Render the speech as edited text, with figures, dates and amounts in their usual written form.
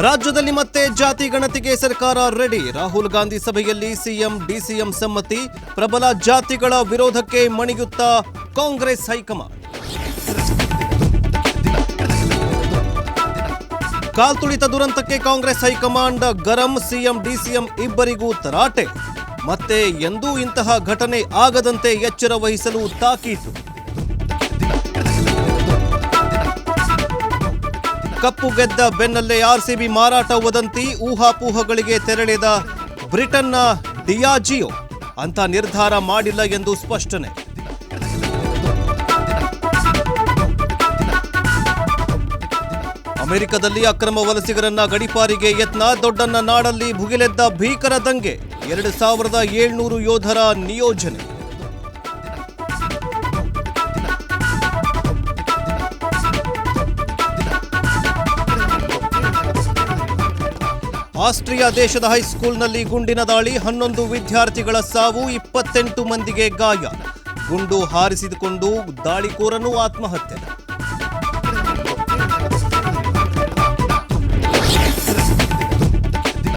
ರಾಜ್ಯದಲ್ಲಿ ಮತ್ತೆ ಜಾತಿ ಗಣತಿಗೆ ಸರ್ಕಾರ ರೆಡಿ. ರಾಹುಲ್ ಗಾಂಧಿ ಸಭೆಯಲ್ಲಿ ಸಿಎಂ ಡಿಸಿಎಂ ಸಮ್ಮತಿ. ಪ್ರಬಲ ಜಾತಿಗಳ ವಿರೋಧಕ್ಕೆ ಮಣಿಯುತ್ತಾ ಕಾಂಗ್ರೆಸ್ ಹೈಕಮಾಂಡ್. ಕಾಲ್ತುಳಿತ ದುರಂತಕ್ಕೆ ಕಾಂಗ್ರೆಸ್ ಹೈಕಮಾಂಡ್ ಗರಂ. ಸಿಎಂ ಡಿಸಿಎಂ ಇಬ್ಬರಿಗೂ ತರಾಟೆ. ಮತ್ತೆ ಎಂದೂ ಇಂತಹ ಘಟನೆ ಆಗದಂತೆ ಎಚ್ಚರ ವಹಿಸಲು ತಾಕೀತು. ಕಪ್ಪು ಗೆದ್ದ ಬೆನ್ನಲ್ಲೇ ಆರ್ಸಿಬಿ ಮಾರಾಟ ವದಂತಿ. ಊಹಾಪೋಹಗಳಿಗೆ ತೆರಳಿದ ಬ್ರಿಟನ್ನ ಡಿಯಾಜಿಯೋ ಅಂತ ನಿರ್ಧಾರ ಮಾಡಿಲ್ಲ ಎಂದು ಸ್ಪಷ್ಟನೆ. ಅಮೆರಿಕದಲ್ಲಿ ಅಕ್ರಮ ವಲಸಿಗರನ್ನ ಗಡಿಪಾರಿಗೆ ಯತ್ನ. ದೊಡ್ಡನ್ನ ನಾಡಲ್ಲಿ ಭುಗಿಲೆದ್ದ ಭೀಕರ ದಂಗೆ. 2700 ಯೋಧರ ನಿಯೋಜನೆ. ಆಸ್ಟ್ರಿಯಾ ದೇಶದ ಹೈಸ್ಕೂಲ್ನಲ್ಲಿ ಗುಂಡಿನ ದಾಳಿ. 11 ವಿದ್ಯಾರ್ಥಿಗಳ ಸಾವು, 28 ಮಂದಿಗೆ ಗಾಯ. ಗುಂಡು ಹಾರಿಸಿಕೊಂಡು ದಾಳಿಕೋರನು ಆತ್ಮಹತ್ಯೆ.